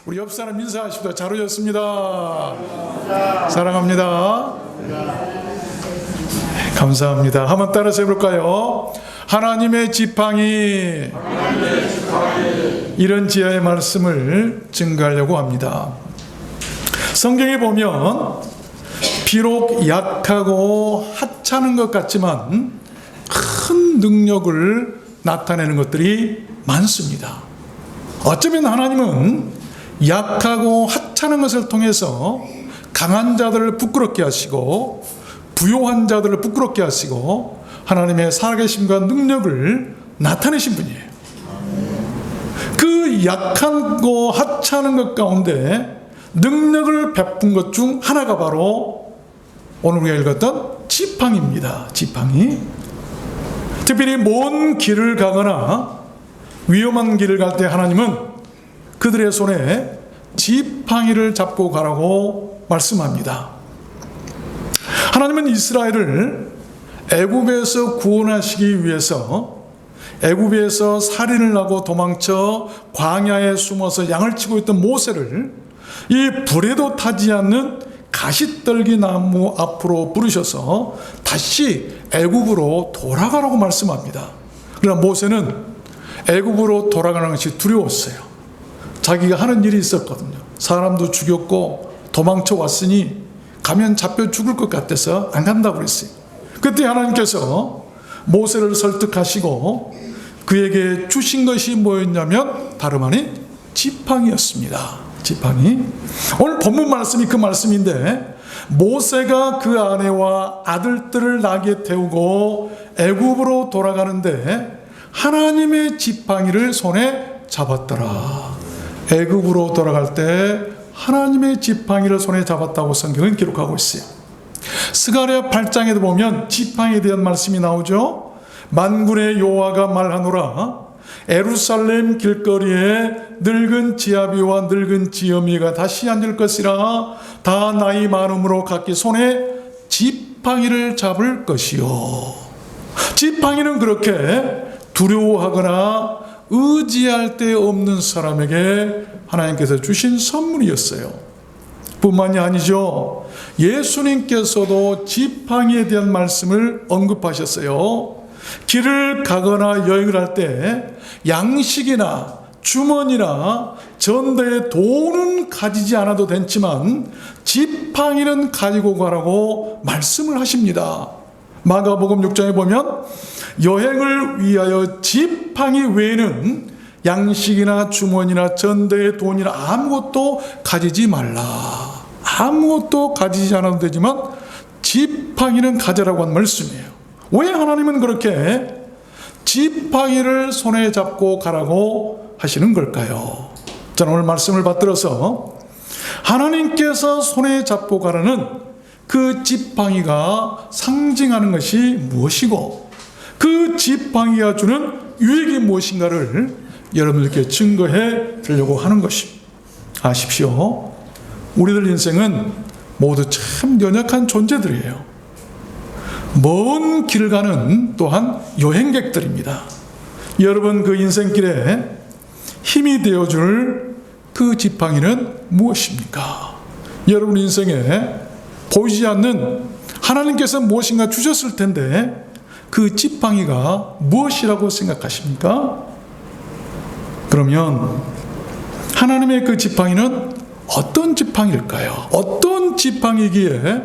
우리 옆 사람 인사하십시다. 잘 오셨습니다. 사랑합니다. 감사합니다. 한번 따라서 해볼까요? 하나님의 지팡이. 이런 지하의 말씀을 증거하려고 합니다. 성경에 보면 비록 약하고 하찮은 것 같지만 큰 능력을 나타내는 것들이 많습니다. 어쩌면 하나님은 약하고 하찮은 것을 통해서 강한 자들을 부끄럽게 하시고 부요한 자들을 부끄럽게 하시고 하나님의 살아계심과 능력을 나타내신 분이에요. 그 약하고 하찮은 것 가운데 능력을 베푼 것 중 하나가 바로 오늘 우리가 읽었던 지팡이입니다. 지팡이. 특별히 먼 길을 가거나 위험한 길을 갈 때 하나님은 그들의 손에 지팡이를 잡고 가라고 말씀합니다. 하나님은 이스라엘을 애굽에서 구원하시기 위해서 애굽에서 살인을 하고 도망쳐 광야에 숨어서 양을 치고 있던 모세를 이 불에도 타지 않는 가시떨기 나무 앞으로 부르셔서 다시 애굽으로 돌아가라고 말씀합니다. 그러나 모세는 애굽으로 돌아가는 것이 두려웠어요. 자기가 하는 일이 있었거든요. 사람도 죽였고 도망쳐 왔으니 가면 잡혀 죽을 것 같아서 안 간다고 그랬어요. 그때 하나님께서 모세를 설득하시고 그에게 주신 것이 뭐였냐면 다름 아닌 지팡이였습니다. 지팡이. 오늘 본문 말씀이 그 말씀인데 모세가 그 아내와 아들들을 나귀에 태우고 애굽으로 돌아가는데 하나님의 지팡이를 손에 잡았더라. 애굽으로 돌아갈 때 하나님의 지팡이를 손에 잡았다고 성경은 기록하고 있어요. 스가랴 8장에도 보면 지팡이에 대한 말씀이 나오죠. 만군의 여호와가 말하노라. 예루살렘 길거리에 늙은 지아비와 늙은 지어미가 다시 앉을 것이라. 다 나이 많음으로 각기 손에 지팡이를 잡을 것이요. 지팡이는 그렇게 두려워하거나 의지할 데 없는 사람에게 하나님께서 주신 선물이었어요. 뿐만이 아니죠. 예수님께서도 지팡이에 대한 말씀을 언급하셨어요. 길을 가거나 여행을 할 때 양식이나 주머니나 전대에 돈은 가지지 않아도 됐지만 지팡이는 가지고 가라고 말씀을 하십니다. 마가복음 6장에 보면 여행을 위하여 지팡이 외에는 양식이나 주머니나 전대에 돈이나 아무것도 가지지 말라. 아무것도 가지지 않아도 되지만 지팡이는 가져라고 한 말씀이에요. 왜 하나님은 그렇게 지팡이를 손에 잡고 가라고 하시는 걸까요? 저는 오늘 말씀을 받들어서 하나님께서 손에 잡고 가라는 그 지팡이가 상징하는 것이 무엇이고 그 지팡이가 주는 유익이 무엇인가를 여러분들께 증거해 드리려고 하는 것입니다. 아십시오. 우리들 인생은 모두 참 연약한 존재들이에요. 먼 길 가는 또한 여행객들입니다. 여러분 그 인생길에 힘이 되어줄 그 지팡이는 무엇입니까? 여러분 인생에 보이지 않는 하나님께서 무엇인가 주셨을 텐데 그 지팡이가 무엇이라고 생각하십니까? 그러면 하나님의 그 지팡이는 어떤 지팡이일까요? 어떤 지팡이기에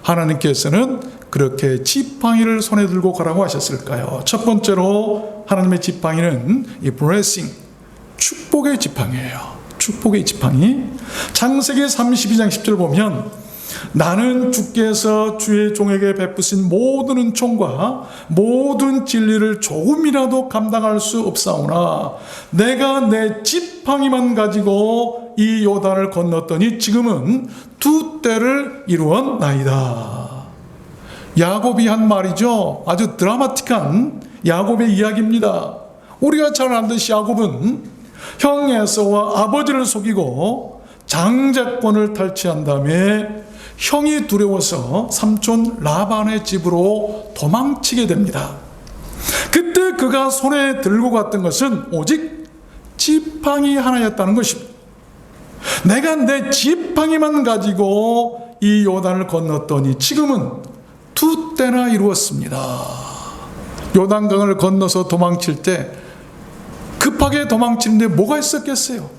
하나님께서는 그렇게 지팡이를 손에 들고 가라고 하셨을까요? 첫 번째로 하나님의 지팡이는 이 블레싱, 축복의 지팡이예요. 축복의 지팡이. 창세기 32장 10절 보면 나는 주께서 주의 종에게 베푸신 모든 은총과 모든 진리를 조금이라도 감당할 수 없사오나 내가 내 지팡이만 가지고 이 요단을 건넜더니 지금은 두 때를 이루었나이다. 야곱이 한 말이죠. 아주 드라마틱한 야곱의 이야기입니다. 우리가 잘 알듯이 야곱은 형 에서와 아버지를 속이고 장자권을 탈취한 다음에 형이 두려워서 삼촌 라반의 집으로 도망치게 됩니다. 그때 그가 손에 들고 갔던 것은 오직 지팡이 하나였다는 것입니다. 내가 내 지팡이만 가지고 이 요단을 건넜더니 지금은 2때나 이루었습니다. 요단강을 건너서 도망칠 때 급하게 도망치는데 뭐가 있었겠어요?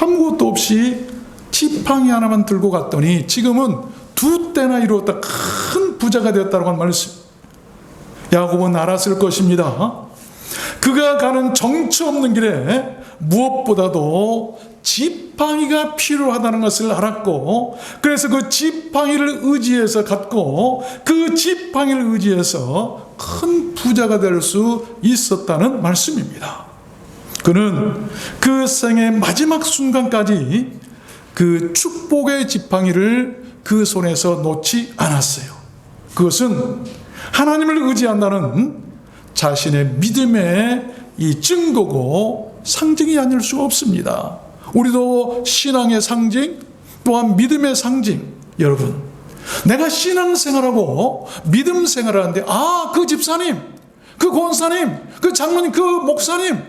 아무것도 없이 지팡이 하나만 들고 갔더니 지금은 2때나 이루었다. 큰 부자가 되었다고 하는 말씀. 야곱은 알았을 것입니다. 그가 가는 정처 없는 길에 무엇보다도 지팡이가 필요하다는 것을 알았고, 그래서 그 지팡이를 의지해서 갔고, 그 지팡이를 의지해서 큰 부자가 될 수 있었다는 말씀입니다. 그는 그 생의 마지막 순간까지 그 축복의 지팡이를 그 손에서 놓지 않았어요. 그것은 하나님을 의지한다는 자신의 믿음의 이 증거고 상징이 아닐 수가 없습니다. 우리도 신앙의 상징, 또한 믿음의 상징. 여러분, 내가 신앙생활하고 믿음 생활하는데 그 집사님, 그 권사님, 그 장로님, 그 목사님,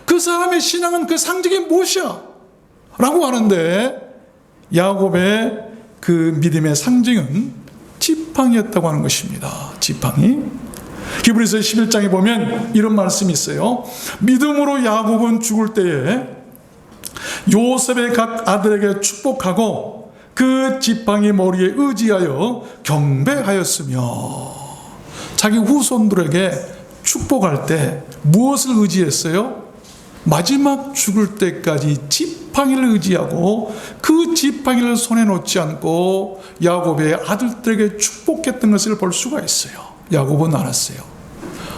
그 사람의 신앙은 그 상징이 무엇이야? 라고 하는데 야곱의 그 믿음의 상징은 지팡이였다고 하는 것입니다. 지팡이. 히브리서 11장에 보면 이런 말씀이 있어요. 믿음으로 야곱은 죽을 때에 요셉의 각 아들에게 축복하고 그 지팡이 머리에 의지하여 경배하였으며, 자기 후손들에게 축복할 때 무엇을 의지했어요? 마지막 죽을 때까지 지팡이를 의지하고 그 지팡이를 손에 놓지 않고 야곱의 아들들에게 축복했던 것을 볼 수가 있어요. 야곱은 알았어요.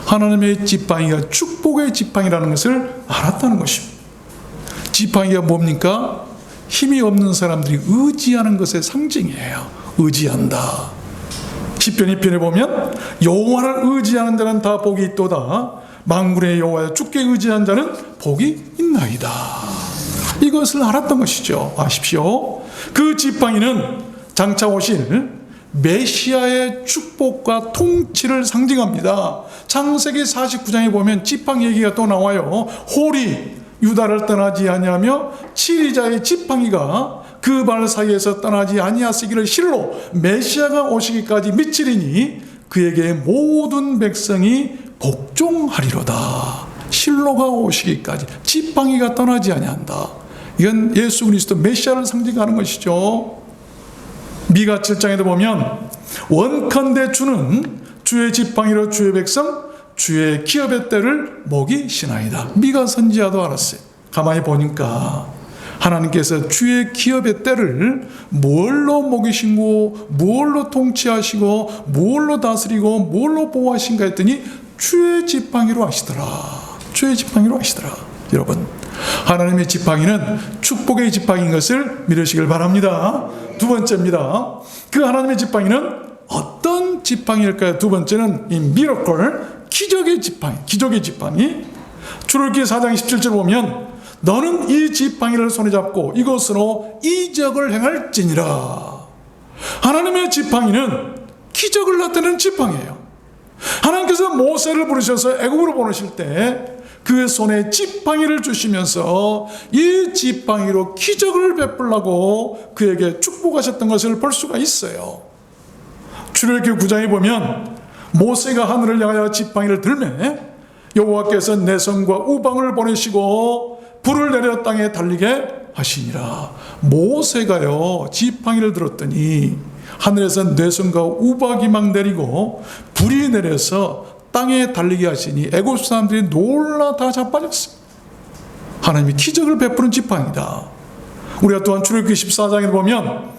하나님의 지팡이가 축복의 지팡이라는 것을 알았다는 것입니다. 지팡이가 뭡니까? 힘이 없는 사람들이 의지하는 것의 상징이에요. 의지한다. 시편 2편에 보면 여호와를 의지하는 자는 다 복이 있도다. 만군의 여호와여 주께 의지한 자는 복이 있나이다. 이것을 알았던 것이죠. 아십시오. 그 지팡이는 장차 오실 메시아의 축복과 통치를 상징합니다. 창세기 49장에 보면 지팡이 얘기가 또 나와요. 홀이 유다를 떠나지 아니하며 치리자의 지팡이가 그 발 사이에서 떠나지 아니하시기를 실로 메시아가 오시기까지 미치리니 그에게 모든 백성이 복종하리로다. 실로가 오시기까지 지팡이가 떠나지 아니한다. 이건 예수 그리스도 메시아를 상징하는 것이죠. 미가 7장에도 보면 원컨대 주는 주의 지팡이로 주의 백성 주의 기업의 때를 먹이시나이다. 미가 선지자도 알았어요. 가만히 보니까 하나님께서 주의 기업의 때를 뭘로 먹이시고 뭘로 통치하시고 뭘로 다스리고 뭘로 보호하신가 했더니 주의 지팡이로 하시더라. 주의 지팡이로 하시더라. 여러분, 하나님의 지팡이는 축복의 지팡이인 것을 믿으시길 바랍니다. 두 번째입니다. 그 하나님의 지팡이는 어떤 지팡이일까요? 두 번째는 이 미러클, 기적의 지팡이. 기적의 지팡이. 출애굽기 4장 17절 보면 너는 이 지팡이를 손에 잡고 이것으로 이적을 행할지니라. 하나님의 지팡이는 기적을 나타내는 지팡이에요. 하나님께서 모세를 부르셔서 애굽으로 보내실 때 그 손에 지팡이를 주시면서 이 지팡이로 기적을 베풀라고 그에게 축복하셨던 것을 볼 수가 있어요. 출애굽기 9장에 보면 모세가 하늘을 향하여 지팡이를 들매 여호와께서 내성과 우방을 보내시고 불을 내려 땅에 달리게 하시니라. 모세가요 지팡이를 들었더니 하늘에서 내성과 우박이 막 내리고 불이 내려서 땅에 달리게 하시니 애굽 사람들이 놀라 다 자빠졌어요. 하나님이 기적을 베푸는 지팡이다. 우리가 또한 출애굽기 14장에 보면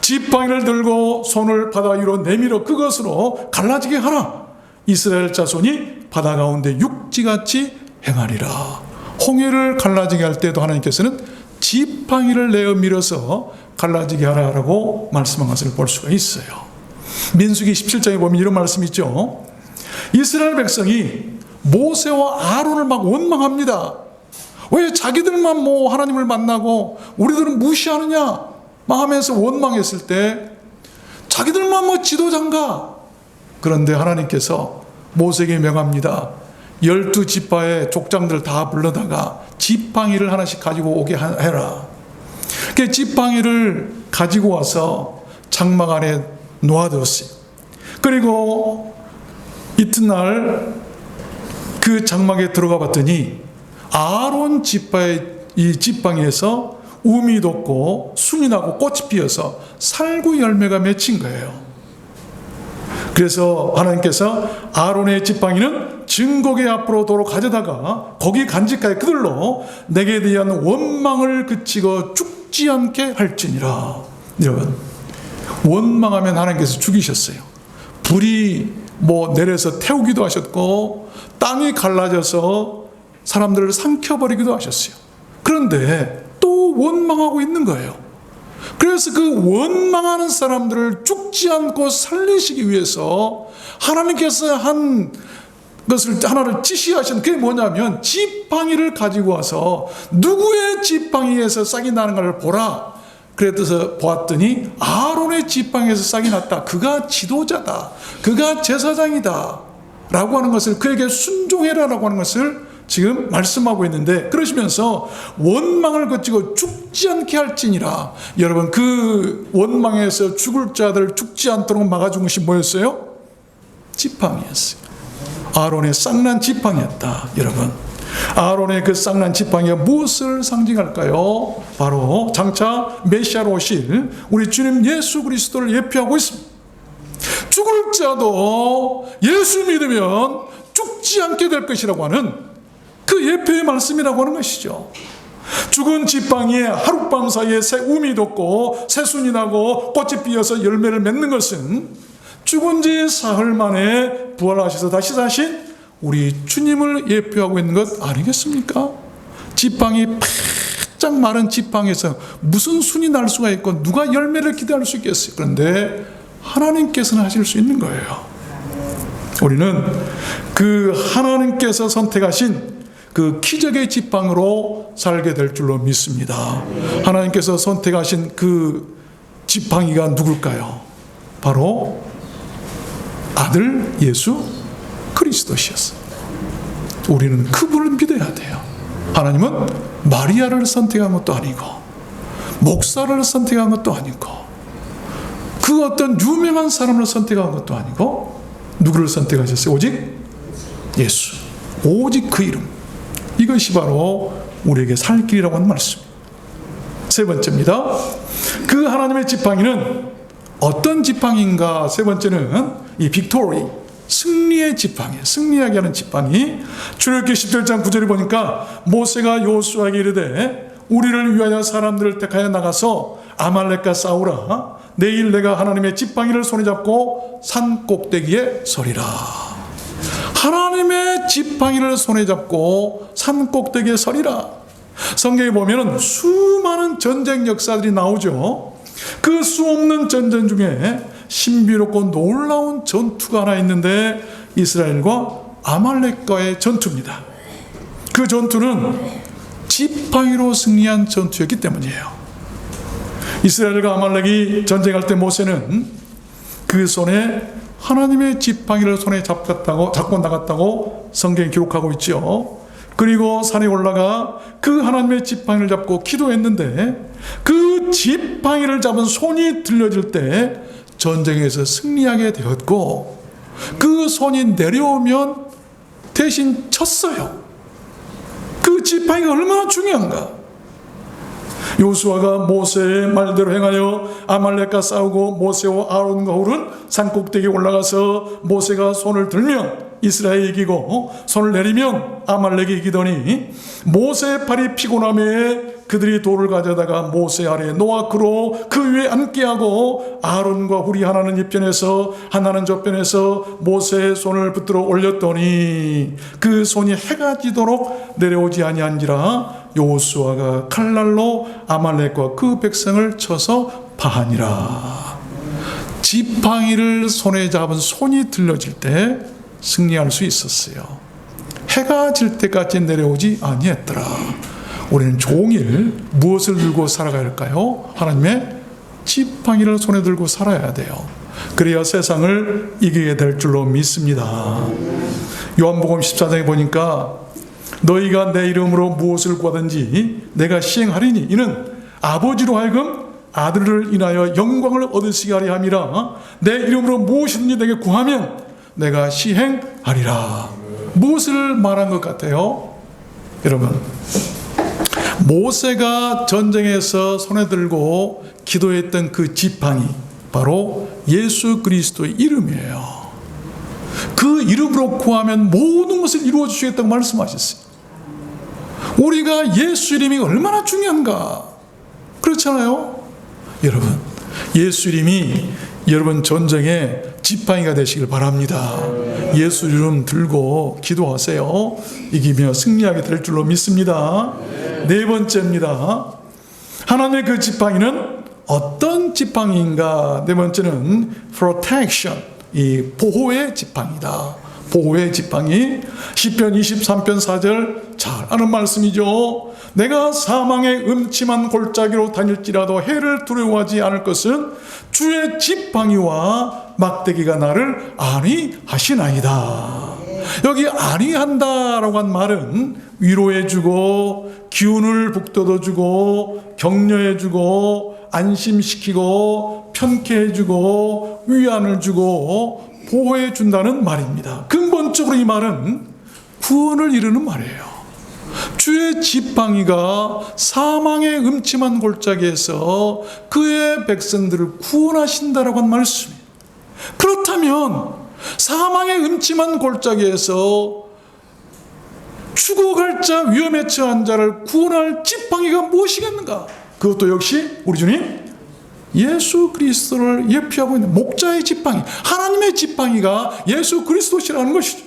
지팡이를 들고 손을 바다 위로 내밀어 그것으로 갈라지게 하라. 이스라엘 자손이 바다 가운데 육지같이 행하리라. 홍해를 갈라지게 할 때도 하나님께서는 지팡이를 내어 밀어서 갈라지게 하라라고 말씀한 것을 볼 수가 있어요. 민수기 17장에 보면 이런 말씀이 있죠. 이스라엘 백성이 모세와 아론을 막 원망합니다. 왜 자기들만 하나님을 만나고 우리들은 무시하느냐 막 하면서 원망했을 때 자기들만 지도자인가. 그런데 하나님께서 모세에게 명합니다. 12지파의 족장들 다 불러다가 지팡이를 하나씩 가지고 오게 해라. 그 지팡이를 가지고 와서 장막 안에 놓아두었어요. 그리고 이튿날 그 장막에 들어가 봤더니 아론 지파의 이 지팡이에서 우미 돋고 순이 나고 꽃이 피어서 살구 열매가 맺힌 거예요. 그래서 하나님께서 아론의 지팡이는 증거궤 앞으로 도로 가져다가 거기 간직하여 그들로 내게 대한 원망을 그치고 죽지 않게 할지니라. 여러분, 원망하면 하나님께서 죽이셨어요. 불이 내려서 태우기도 하셨고 땅이 갈라져서 사람들을 삼켜버리기도 하셨어요. 그런데 또 원망하고 있는 거예요. 그래서 그 원망하는 사람들을 죽지 않고 살리시기 위해서 하나님께서 한 것을 하나를 지시하신 그게 뭐냐면 지팡이를 가지고 와서 누구의 지팡이에서 싹이 나는가를 보라. 그래서 보았더니 아론의 지팡이에서 싹이 났다. 그가 지도자다. 그가 제사장이다. 라고 하는 것을 그에게 순종해라라고 하는 것을 지금 말씀하고 있는데, 그러시면서 원망을 거치고 죽지 않게 할지니라. 여러분, 그 원망에서 죽을 자들 죽지 않도록 막아준 것이 뭐였어요? 지팡이였어요. 아론의 쌍난 지팡이였다. 여러분, 아론의 그 쌍난 지팡이가 무엇을 상징할까요? 바로 장차 메시아로 오실 우리 주님 예수 그리스도를 예표하고 있습니다. 죽을 자도 예수 믿으면 죽지 않게 될 것이라고 하는 그 예표의 말씀이라고 하는 것이죠. 죽은 지팡이에 하룻밤 사이에 새 움이 돋고 새순이 나고 꽃이 피어서 열매를 맺는 것은 죽은 지 사흘 만에 부활하셔서 다시 사신 우리 주님을 예표하고 있는 것 아니겠습니까? 지팡이 바짝 마른 지팡이에서 무슨 순이 날 수가 있고 누가 열매를 기대할 수 있겠어요? 그런데 하나님께서는 하실 수 있는 거예요. 우리는 그 하나님께서 선택하신 그 기적의 지팡이로 살게 될 줄로 믿습니다. 하나님께서 선택하신 그 지팡이가 누굴까요? 바로 아들 예수 그리스도시였어요. 우리는 그분을 믿어야 돼요. 하나님은 마리아를 선택한 것도 아니고 목사를 선택한 것도 아니고 그 어떤 유명한 사람을 선택한 것도 아니고 누구를 선택하셨어요? 오직 예수, 오직 그 이름. 이것이 바로 우리에게 살 길이라고 하는 말씀. 세 번째입니다. 그 하나님의 지팡이는 어떤 지팡이인가? 세 번째는 이 빅토리, 승리의 지팡이, 승리하게 하는 지팡이. 출애굽기 17장 9절에 보니까 모세가 여호수아에게 이르되 우리를 위하여 사람들을 택하여 나가서 아말렉과 싸우라. 내일 내가 하나님의 지팡이를 손에 잡고 산 꼭대기에 서리라. 하나님의 지팡이를 손에 잡고 산 꼭대기에 서리라. 성경에 보면은 수많은 전쟁 역사들이 나오죠. 그 수없는 전쟁 중에 신비롭고 놀라운 전투가 하나 있는데 이스라엘과 아말렉과의 전투입니다. 그 전투는 지팡이로 승리한 전투였기 때문이에요. 이스라엘과 아말렉이 전쟁할 때 모세는 그 손에 하나님의 지팡이를 손에 잡고 나갔다고 성경에 기록하고 있죠. 그리고 산에 올라가 그 하나님의 지팡이를 잡고 기도했는데 그 지팡이를 잡은 손이 들려질 때 전쟁에서 승리하게 되었고 그 손이 내려오면 대신 쳤어요. 그 지팡이가 얼마나 중요한가. 여호수아가 모세의 말대로 행하여 아말렉과 싸우고 모세와 아론과 훌은 산꼭대기에 올라가서 모세가 손을 들면 이스라엘이 이기고 손을 내리면 아말렉이 이기더니 모세의 팔이 피곤함에 그들이 돌을 가져다가 모세 아래에 놓아 그로 그 위에 앉게 하고 아론과 훌이 하나는 이편에서 하나는 저편에서 모세의 손을 붙들어 올렸더니 그 손이 해가 지도록 내려오지 아니한지라. 여호수아가 칼날로 아말렉과 그 백성을 쳐서 파하니라. 지팡이를 손에 잡은 손이 들려질 때 승리할 수 있었어요. 해가 질 때까지 내려오지 아니했더라. 우리는 종일 무엇을 들고 살아가야 할까요? 하나님의 지팡이를 손에 들고 살아야 돼요. 그래야 세상을 이기게 될 줄로 믿습니다. 요한복음 14장에 보니까 너희가 내 이름으로 무엇을 구하든지 내가 시행하리니 이는 아버지로 하여금 아들을 인하여 영광을 얻으시게 하려 함이라. 내 이름으로 무엇이든지 내게 구하면 내가 시행하리라. 무엇을 말한 것 같아요? 여러분, 모세가 전쟁에서 손에 들고 기도했던 그 지팡이, 바로 예수 그리스도의 이름이에요. 그 이름으로 구하면 모든 것을 이루어 주시겠다고 말씀하셨어요. 우리가 예수 이름이 얼마나 중요한가, 그렇잖아요. 여러분, 예수 이름이 여러분 전쟁에 지팡이가 되시길 바랍니다. 예수 이름 들고 기도하세요. 이기며 승리하게 될 줄로 믿습니다. 네 번째입니다. 하나님의 그 지팡이는 어떤 지팡이인가? 네 번째는 protection, 이 보호의 지팡이다. 보호의 지팡이. 시편 23편 4절 잘 아는 말씀이죠. 내가 사망의 음침한 골짜기로 다닐지라도 해를 두려워하지 않을 것은 주의 지팡이와 막대기가 나를 안위하시나이다. 여기 안위한다라고 한 말은 위로해주고 기운을 북돋워주고 격려해주고 안심시키고 편케해주고 위안을 주고 보호해준다는 말입니다. 근본적으로 이 말은 구원을 이루는 말이에요. 주의 지팡이가 사망의 음침한 골짜기에서 그의 백성들을 구원하신다라고 한 말씀이에요. 그렇다면 사망의 음침한 골짜기에서 죽어갈 자, 위험에 처한 자를 구원할 지팡이가 무엇이겠는가? 그것도 역시 우리 주님 예수 그리스도를 예표하고 있는 목자의 지팡이, 하나님의 지팡이가 예수 그리스도시라는 것이죠.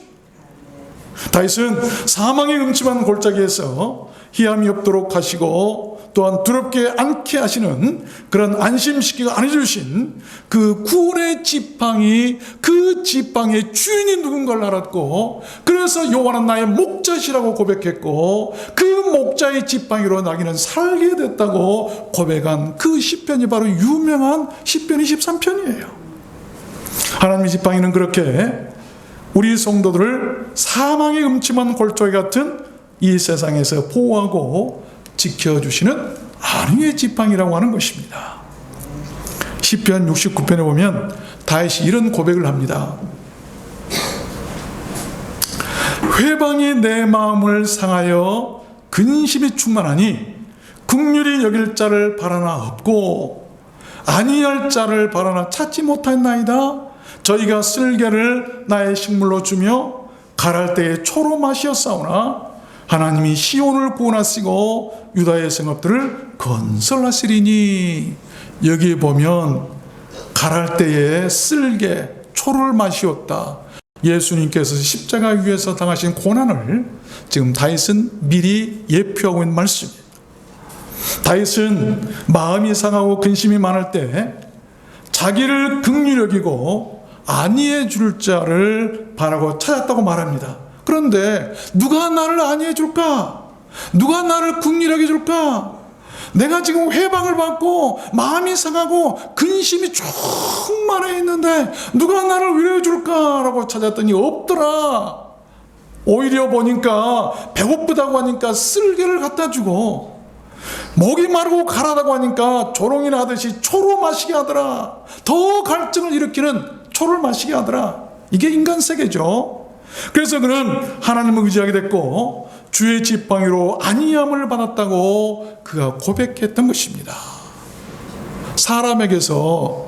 다윗은 사망의 음침한 골짜기에서 희함이 없도록 하시고 또한 두렵게 않게 하시는 그런 안심시키고 안해주신 그 구원의 지팡이, 그 지팡이의 주인이 누군가를 알았고, 그래서 여호와는 나의 목자시라고 고백했고, 그 목자의 지팡이로 나귀는 살게 됐다고 고백한 그 시편이 바로 유명한 시편 23편이에요. 하나님의 지팡이는 그렇게 우리 성도들을 사망의 음침한 골짜기 같은 이 세상에서 보호하고 지켜주시는 안위의 지팡이라고 하는 것입니다. 시편 69편에 보면 다윗이 이런 고백을 합니다. 회방이 내 마음을 상하여 근심이 충만하니 긍휼히 여길 자를 바라나 없고 안위할 자를 바라나 찾지 못하였나이다. 저희가 쓸개를 나의 식물로 주며 갈할 때에 초로 마시었사오나 하나님이 시온을 구원하시고 유다의 성읍들을 건설하시리니. 여기에 보면 갈할 때에 쓸개, 초를 마시었다. 예수님께서 십자가 위에서 당하신 고난을 지금 다윗은 미리 예표하고 있는 말씀이에요. 다윗은 마음이 상하고 근심이 많을 때 자기를 긍휼히 여기고 안위해 줄 자를 바라고 찾았다고 말합니다. 그런데 누가 나를 안위해 줄까? 누가 나를 긍휼하게 줄까? 내가 지금 회방을 받고 마음이 상하고 근심이 충만해 있는데 누가 나를 위로해 줄까라고 찾았더니 없더라. 오히려 보니까 배고프다고 하니까 쓸개를 갖다 주고, 목이 마르고 가라다고 하니까 조롱이나 하듯이 초로 마시게 하더라. 더 갈증을 일으키는 초를 마시게 하더라. 이게 인간 세계죠. 그래서 그는 하나님을 의지하게 됐고 주의 지팡이로 안위함을 받았다고 그가 고백했던 것입니다. 사람에게서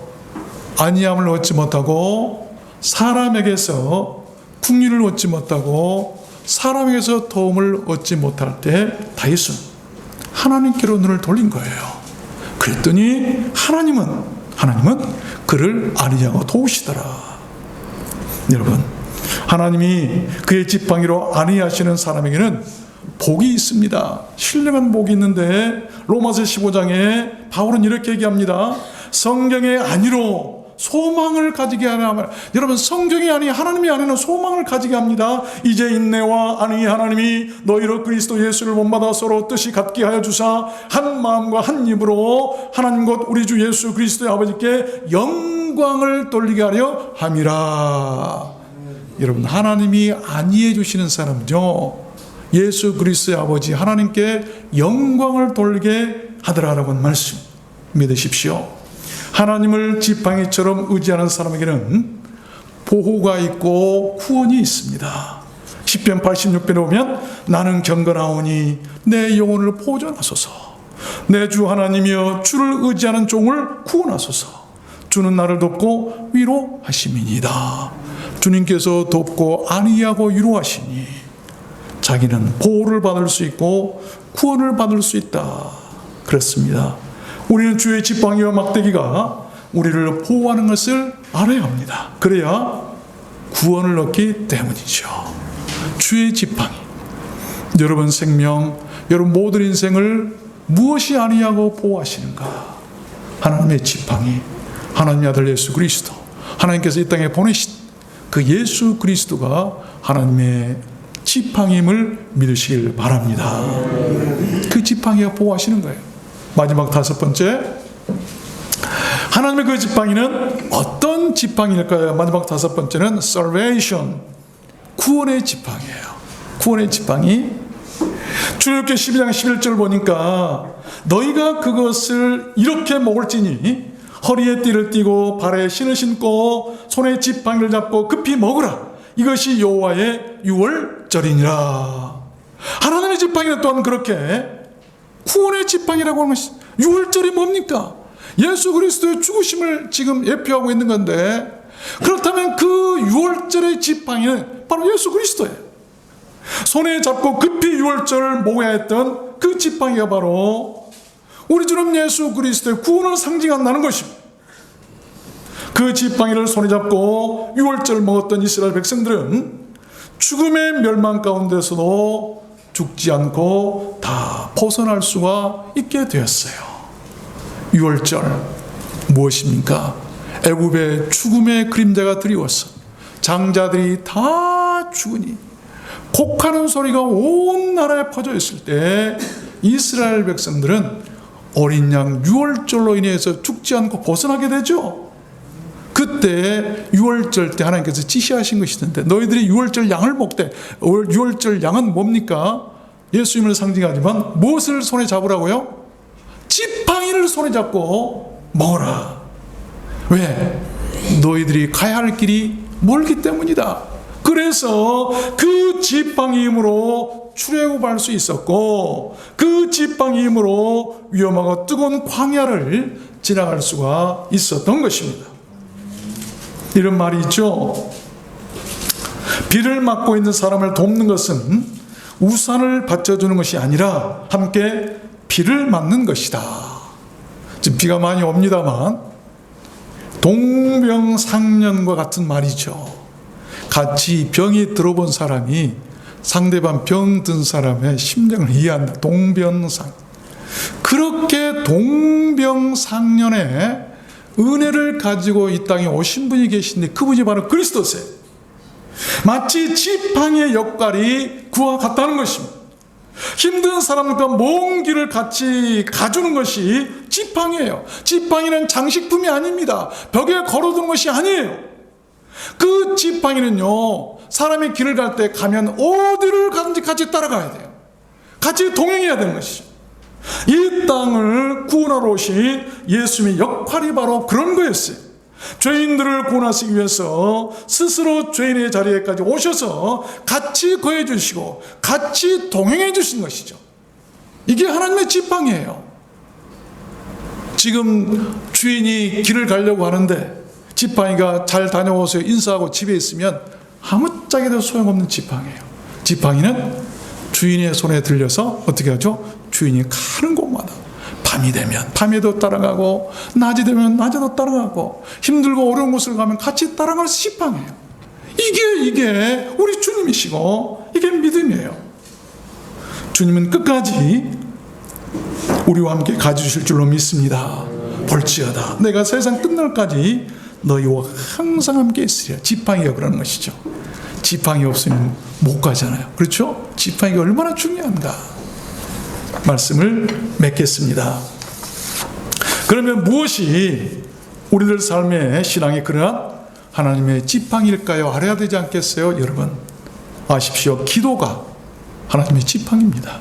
안위함을 얻지 못하고, 사람에게서 긍휼을 얻지 못하고, 사람에게서 도움을 얻지 못할 때 다윗은 하나님께로 눈을 돌린 거예요. 그랬더니 하나님은 그를 안위하고 도우시더라. 여러분, 하나님이 그의 지팡이로 안위하시는 사람에게는 복이 있습니다. 신령한 복이 있는데 로마서 15장에 바울은 이렇게 얘기합니다. 성경의 안위로 소망을 가지게 하나. 여러분, 성경의 안위, 하나님의 안위는 소망을 가지게 합니다. 이제 인내와 안위 하나님이 너희로 그리스도 예수를 본받아 서로 뜻이 같게 하여 주사 한 마음과 한 입으로 하나님 곧 우리 주 예수 그리스도의 아버지께 영광을 돌리게 하려 함이라. 여러분, 하나님이 안위해 주시는 사람은요, 예수 그리스도의 아버지 하나님께 영광을 돌게 하더라라고 하는 말씀 믿으십시오. 하나님을 지팡이처럼 의지하는 사람에게는 보호가 있고 구원이 있습니다. 시편 86편에 보면 나는 경건하오니 내 영혼을 보존하소서. 내 주 하나님이여 주를 의지하는 종을 구원하소서. 주는 나를 돕고 위로하심이니이다. 주님께서 돕고 안위하고 위로하시니 자기는 보호를 받을 수 있고 구원을 받을 수 있다. 그렇습니다. 우리는 주의 지팡이와 막대기가 우리를 보호하는 것을 알아야 합니다. 그래야 구원을 얻기 때문이죠. 주의 지팡이. 여러분 생명, 여러분 모든 인생을 무엇이 아니하고 보호하시는가? 하나님의 지팡이, 하나님의 아들 예수 그리스도, 하나님께서 이 땅에 보내신 그 예수 그리스도가 하나님의 지팡이임을 믿으시길 바랍니다. 그 지팡이가 보호하시는 거예요. 마지막 5번째, 하나님의 그 지팡이는 어떤 지팡이일까요? 마지막 5번째는 salvation, 구원의 지팡이에요. 구원의 지팡이. 출애굽기 12장 11절 보니까 너희가 그것을 이렇게 먹을지니 허리에 띠를 띠고 발에 신을 신고 손에 지팡이를 잡고 급히 먹으라. 이것이 여호와의 유월절이니라. 하나님의 지팡이는 또한 그렇게 구원의 지팡이라고 하는 것이, 유월절이 뭡니까? 예수 그리스도의 죽으심을 지금 예표하고 있는 건데, 그렇다면 그 유월절의 지팡이는 바로 예수 그리스도예요. 손에 잡고 급히 유월절을 먹어야 했던 그 지팡이가 바로 우리 주님 예수 그리스도의 구원을 상징한다는 것입니다. 그 지팡이를 손에 잡고 유월절을 먹었던 이스라엘 백성들은 죽음의 멸망 가운데서도 죽지 않고 다 벗어날 수가 있게 되었어요. 유월절 무엇입니까? 애굽의 죽음의 그림자가 드리워서 장자들이 다 죽으니 곡하는 소리가 온 나라에 퍼져 있을 때 이스라엘 백성들은 어린 양 유월절로 인해서 죽지 않고 벗어나게 되죠. 그때 유월절 때 하나님께서 지시하신 것이 있는데, 너희들이 유월절 양을 먹되, 유월절 양은 뭡니까? 예수님을 상징하지만 무엇을 손에 잡으라고요? 지팡이를 손에 잡고 먹어라. 왜? 너희들이 가야 할 길이 멀기 때문이다. 그래서 그 지팡이 힘으로 출애굽할 수 있었고, 그 지팡이 힘으로 위험하고 뜨거운 광야를 지나갈 수가 있었던 것입니다. 이런 말이 있죠. 비를 맞고 있는 사람을 돕는 것은 우산을 받쳐주는 것이 아니라 함께 비를 맞는 것이다. 지금 비가 많이 옵니다만 동병상련과 같은 말이죠. 같이 병이 들어본 사람이 상대방 병 든 사람의 심정을 이해한다. 동병상. 그렇게 동병상련의 은혜를 가지고 이 땅에 오신 분이 계신데 그분이 바로 그리스도세요. 마치 지팡이의 역할이 그와 같다는 것입니다. 힘든 사람과 먼 길을 같이 가주는 것이 지팡이에요. 지팡이는 장식품이 아닙니다. 벽에 걸어두는 것이 아니에요. 그 지팡이는요, 사람이 길을 갈 때 가면 어디를 가든지 같이 따라가야 돼요. 같이 동행해야 되는 것이죠. 이 땅을 구원하러 오신 예수님의 역할이 바로 그런 거였어요. 죄인들을 구원하시기 위해서 스스로 죄인의 자리에까지 오셔서 같이 거해 주시고 같이 동행해 주신 것이죠. 이게 하나님의 지팡이에요. 지금 주인이 길을 가려고 하는데 지팡이가 잘 다녀오세요 인사하고 집에 있으면 아무짝에도 소용없는 지팡이에요. 지팡이는 주인의 손에 들려서 어떻게 하죠? 주인이 가는 곳마다 밤이 되면 밤에도 따라가고 낮이 되면 낮에도 따라가고 힘들고 어려운 곳을 가면 같이 따라갈 지팡이에요. 이게 우리 주님이시고 이게 믿음이에요. 주님은 끝까지 우리와 함께 가주실 줄로 믿습니다. 볼지어다 내가 세상 끝날까지 너희와 항상 함께 있으리라. 지팡이가 그러는 것이죠. 지팡이 없으면 못 가잖아요. 그렇죠? 지팡이가 얼마나 중요한가. 말씀을 맺겠습니다. 그러면 무엇이 우리들 삶의 신앙의 그러한 하나님의 지팡이일까요? 알아야 되지 않겠어요? 여러분 아십시오. 기도가 하나님의 지팡이입니다.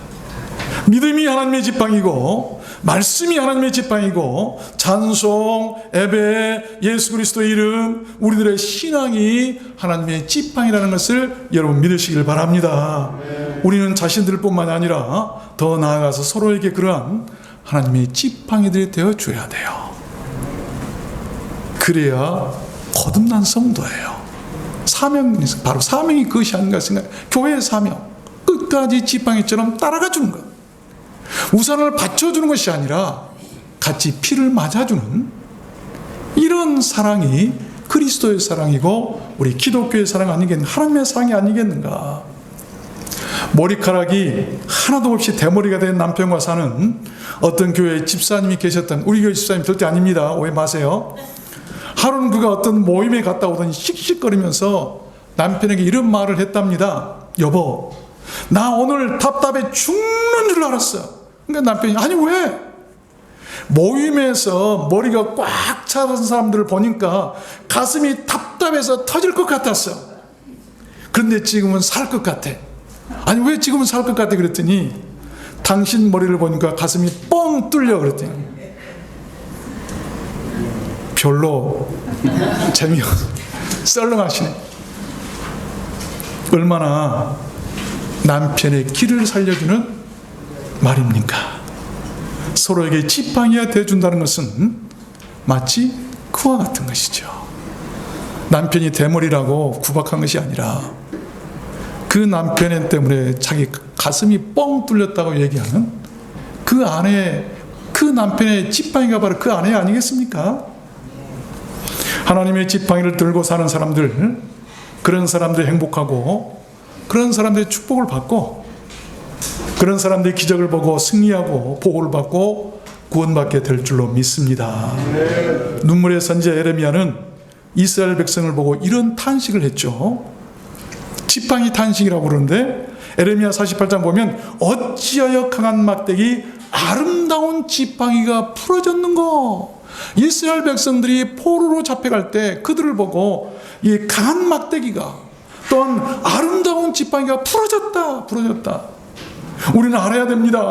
믿음이 하나님의 지팡이고, 말씀이 하나님의 지팡이고, 찬송, 예배, 예수 그리스도의 이름, 우리들의 신앙이 하나님의 지팡이라는 것을 여러분 믿으시길 바랍니다. 우리는 자신들뿐만 아니라 더 나아가서 서로에게 그러한 하나님의 지팡이들이 되어줘야 돼요. 그래야 거듭난 성도예요. 바로 사명이 그것이 아닌가 생각해요. 교회의 사명, 끝까지 지팡이처럼 따라가 주는 것. 우산을 받쳐주는 것이 아니라 같이 피를 맞아주는 이런 사랑이 그리스도의 사랑이고 우리 기독교의 사랑 아니겠는가, 하나님의 사랑이 아니겠는가. 머리카락이 하나도 없이 대머리가 된 남편과 사는 어떤 교회 집사님이 계셨던, 우리 교회 집사님 절대 아닙니다. 오해 마세요. 하루는 그가 어떤 모임에 갔다 오더니 씩씩거리면서 남편에게 이런 말을 했답니다. 여보, 나 오늘 답답해 죽는 줄 알았어. 그러니까 남편이, 아니 왜? 모임에서 머리가 꽉 차는 사람들을 보니까 가슴이 답답해서 터질 것 같았어. 그런데 지금은 살 것 같아. 아니 왜 지금은 살 것 같아? 그랬더니 당신 머리를 보니까 가슴이 뻥 뚫려. 그랬더니 별로 재미없어. 썰렁하시네. 얼마나 남편의 길을 살려주는 말입니까? 서로에게 지팡이가 되어준다는 것은 마치 그와 같은 것이죠. 남편이 대머리라고 구박한 것이 아니라 그 남편 때문에 자기 가슴이 뻥 뚫렸다고 얘기하는 그 아내, 그 남편의 지팡이가 바로 그 아내 아니겠습니까? 하나님의 지팡이를 들고 사는 사람들, 그런 사람들이 행복하고, 그런 사람들이 축복을 받고, 그런 사람들이 기적을 보고 승리하고 복을 받고 구원받게 될 줄로 믿습니다. 눈물의 선지자 에레미야는 이스라엘 백성을 보고 이런 탄식을 했죠. 지팡이 탄식이라고 그러는데, 에레미야 48장 보면 어찌하여 강한 막대기 아름다운 지팡이가 풀어졌는고. 이스라엘 백성들이 포로로 잡혀갈 때 그들을 보고 이 강한 막대기가, 또한 아름다운 지팡이가 풀어졌다. 우리는 알아야 됩니다.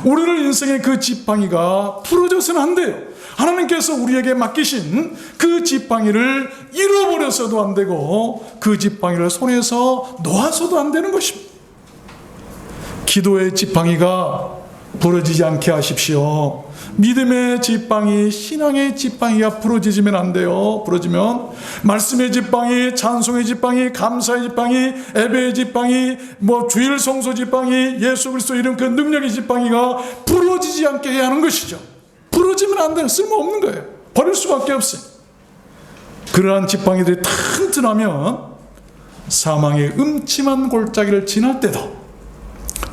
우리를 인생의 그 지팡이가 풀어져서는 안 돼요. 하나님께서 우리에게 맡기신 그 지팡이를 잃어버려서도 안 되고, 그 지팡이를 손에서 놓아서도 안 되는 것입니다. 기도의 지팡이가 부러지지 않게 하십시오. 믿음의 지팡이, 신앙의 지팡이가 부러지면 안 돼요. 부러지면 말씀의 지팡이, 찬송의 지팡이, 감사의 지팡이, 예배의 지팡이, 주일 성소 지팡이, 예수 그리스도 이름 그 능력의 지팡이가 부러지지 않게 해야 하는 것이죠. 부러지면 안 돼요. 쓸모없는 거예요. 버릴 수밖에 없어요. 그러한 지팡이들이 튼튼하면 사망의 음침한 골짜기를 지날 때도,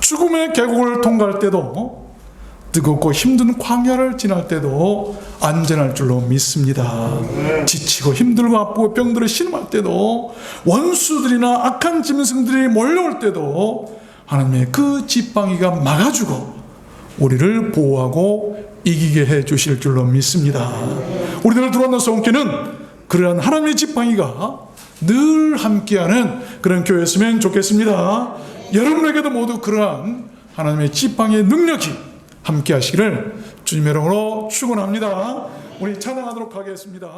죽음의 계곡을 통과할 때도, 뜨겁고 힘든 광야를 지날 때도 안전할 줄로 믿습니다. 지치고 힘들고 아프고 병들어 신음할 때도, 원수들이나 악한 짐승들이 몰려올 때도 하나님의 그 지팡이가 막아주고 우리를 보호하고 이기게 해 주실 줄로 믿습니다. 우리들 들어왔는 성교는 그러한 하나님의 지팡이가 늘 함께하는 그런 교회였으면 좋겠습니다. 여러분에게도 모두 그러한 하나님의 지팡이의 능력이 함께 하시기를 주님의 이름으로 축원합니다. 우리 찬양하도록 하겠습니다.